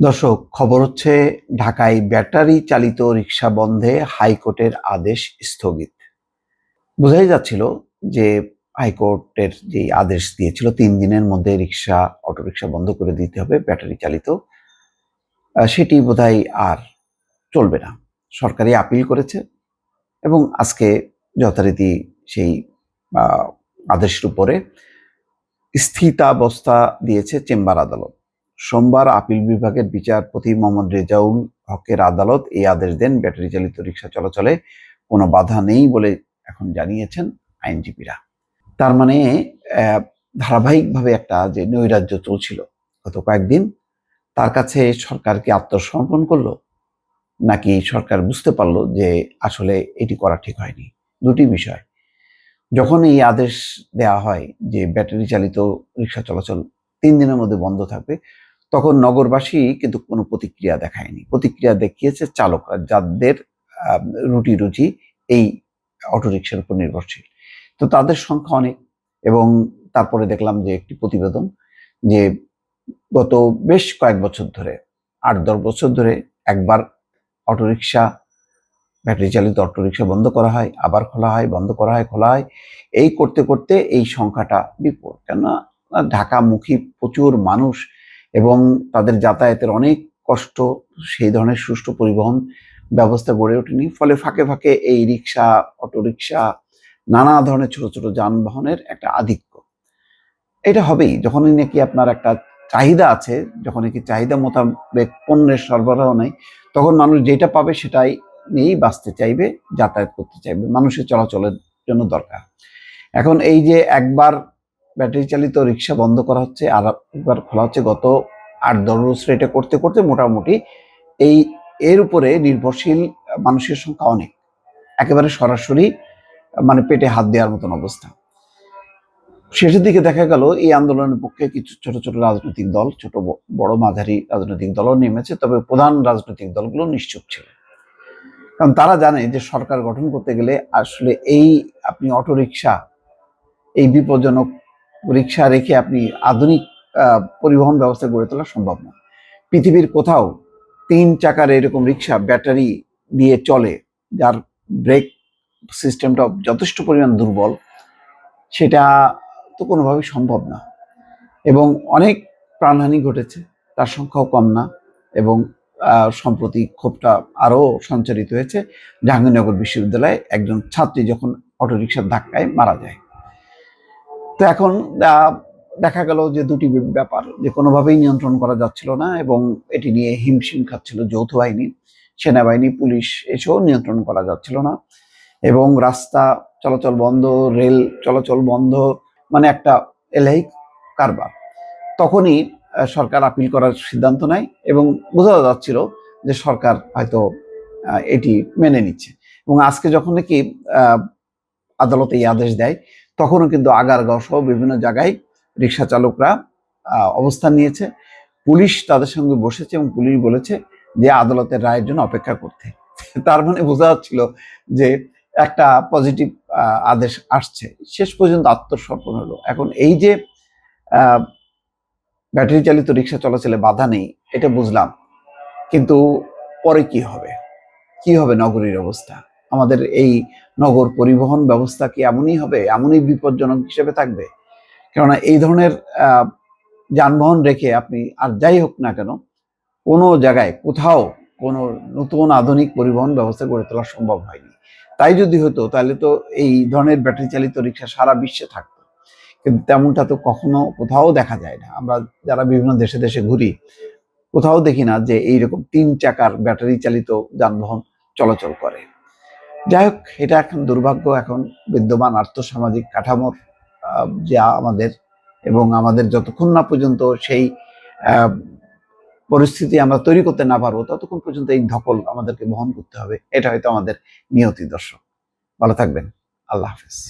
দর্শক, খবর হচ্ছে ঢাকায় ব্যাটারি চালিত রিকশা বন্ধে হাইকোর্টের আদেশ স্থগিত। বোঝাই যাচ্ছিল যে হাইকোর্টের যে আদেশ দিয়েছিল ৩ দিনের মধ্যে অটোরিকশা বন্ধ করে দিতে হবে ব্যাটারি চালিত, সেটি বোধহয় আর চলবে না। সরকারি আপিল করেছে এবং আজকে যথারীতি সেই আদেশের উপরে স্থিতাবস্থা দিয়েছে চেম্বার আদালত। সোমবার আপিল বিভাগের বিচারপতি মোহাম্মদ রেজাউল হকের আদালত এই আদেশ দেন। ব্যাটারি চালিত রিকশা চলাচলে কোনো বাধা নেই বলে এখন জানিয়েছেন আইনজীবীরা। তার মানে ধারাবাহিকভাবে একটা যে নৈরাজ্য চলছিল গত কয়েকদিন, তার কাছে সরকার কি আত্মসমর্পণ করলো, নাকি সরকার বুঝতে পারলো যে আসলে এটি করা ঠিক হয়নি? দুটি বিষয়। যখন এই আদেশ দেওয়া হয় যে ব্যাটারি চালিত রিকশা চলাচল ৩ দিনের মধ্যে বন্ধ থাকবে, তখন নগরবাসী কিন্তু কোনো প্রতিক্রিয়া দেখায়নি। প্রতিক্রিয়া দেখিয়েছে চালকরা, যাদের রুটি রুজি এই অটোরিকশার উপর নির্ভরশীল। তো তাদের সংখ্যা অনেক। এবং তারপরে দেখলাম যে একটি প্রতিবেদন যে গত বেশ কয়েক বছর ধরে, ৮-১০ বছর ধরে একবার অটোরিকশা, ব্যাটারি চালিত অটোরিকশা বন্ধ করা হয়, আবার খোলা হয়, বন্ধ করা হয়, খোলা হয়। এই করতে করতে এই সংখ্যাটা বিপুল। কেননা ঢাকামুখী প্রচুর মানুষ এবং তাদের যাতায়াতের অনেক কষ্ট, সেই ধরনের সুষ্ঠু পরিবহন ব্যবস্থা গড়ে ওঠেনি। ফলে ফাঁকে ফাঁকে এই রিকশা, অটোরিকশা, নানা ধরনের ছোট ছোট যানবাহনের একটা আধিক্য। এটা হবেই যখনই নাকি আপনার একটা চাহিদা আছে, যখন নাকি চাহিদা মোতাবেক পণ্যের সরবরাহ নেই, তখন মানুষ যেটা পাবে সেটাই নিয়েই বাঁচতে চাইবে, যাতায়াত করতে চাইবে। মানুষের চলাচলের জন্য দরকার। এখন এই যে একবার ব্যাটারি চালিত রিকশা বন্ধ করা হচ্ছে আর একবার খোলা হচ্ছে, গত ৮-১০ বছর এটা করতে করতে মোটামুটি এই এর উপরে নির্ভরশীল মানুষের সংখ্যা অনেক। একেবারে সরাসরি মানে পেটে হাত দেওয়ার মতন অবস্থা। শেষের দিকে দেখা গেল এই আন্দোলনের পক্ষে কিছু ছোট ছোট রাজনৈতিক দল, ছোট বড় মাঝারি রাজনৈতিক দলও নেমেছে, তবে প্রধান রাজনৈতিক দলগুলো নিশ্চুপ ছিল। কারণ তারা জানে যে সরকার গঠন করতে গেলে আসলে এই আপনি অটোরিকশা, এই বিপজ্জনক রিকশা রেখে আপনি আধুনিক পরিবহন ব্যবস্থা গড়ে তোলা সম্ভব না। পৃথিবীর কোথাও ৩ চাকার এরকম রিকশা ব্যাটারি দিয়ে চলে, যার ব্রেক সিস্টেমটা যথেষ্ট পরিমাণ দুর্বল, সেটা তো কোনোভাবেই সম্ভব না। এবং অনেক প্রাণহানি ঘটেছে, তার সংখ্যাও কম না। এবং সম্প্রতি ক্ষোভটা আরও সঞ্চারিত হয়েছে জাহাঙ্গীরনগর বিশ্ববিদ্যালয়ে একজন ছাত্রী যখন অটোরিকশার ধাক্কায় মারা যায়। তো এখন দেখা গেল যে দুটি ব্যাপার, যে কোনোভাবেই নিয়ন্ত্রণ করা যাচ্ছিল না এবং এটি নিয়ে হিমশিম খাচ্ছিল যৌথ বাহিনী, সেনাবাহিনী, পুলিশ, এসেও নিয়ন্ত্রণ করা যাচ্ছিল না। এবং রাস্তা চলাচল বন্ধ, রেল চলাচল বন্ধ, মানে একটা এলাহি কারবার। তখনই সরকার আপিল করার সিদ্ধান্ত নেয় এবং বোঝা যাচ্ছিল যে সরকার হয়তো এটি মেনে নিচ্ছে। এবং আজকে যখন নাকি আদালতে এই আদেশ দেয়, তখনও কিন্তু আগারগাঁও সহ বিভিন্ন জায়গায় রিকশা চালকরা অবস্থান নিয়েছে। পুলিশ তাদের সঙ্গে বসেছে এবং পুলিশ বলেছে যে আদালতের রায়ের জন্য অপেক্ষা করতে। তার মানে বোঝা যাচ্ছিল যে একটা পজিটিভ আদেশ আসছে। শেষ পর্যন্ত আত্মসমর্পণ হলো। এখন এই যে ব্যাটারি চালিত রিকশা চলাচলে বাধা নেই, এটা বুঝলাম, কিন্তু পরে কি হবে? কি হবে নগরীর অবস্থা? আমাদের এই নগর পরিবহন ব্যবস্থা কি এমনই হবে, এমনই বিপজ্জনক হিসেবে থাকবে? কেননা এই ধরনের যানবাহন রেখে আপনি আর যাই হোক না কেন, কোনো জায়গায় কোথাও কোনো নতুন আধুনিক পরিবহন ব্যবস্থা গড়ে তোলা সম্ভব হয়নি। তাই যদি হতো তাহলে তো এই ধরনের ব্যাটারি চালিত রিকশা সারা বিশ্বে থাকতো, কিন্তু তেমনটা তো কখনো কোথাও দেখা যায় না। আমরা যারা বিভিন্ন দেশে দেশে ঘুরি, কোথাও দেখি না যে এইরকম ৩ চাকার ব্যাটারি চালিত যানবাহন চলাচল করে। যাই হোক, এটা এখন দুর্ভাগ্য। এখন বিদ্যমান আর্থসামাজিক কাঠামোর যা আমাদের, এবং আমাদের যতক্ষণ না পর্যন্ত সেই পরিস্থিতি আমরা তৈরি করতে না পারবো, ততক্ষণ পর্যন্ত এই ধকল আমাদেরকে বহন করতে হবে। এটা হয়তো আমাদের নিয়তি। দর্শক, ভালো থাকবেন। আল্লাহ হাফেজ।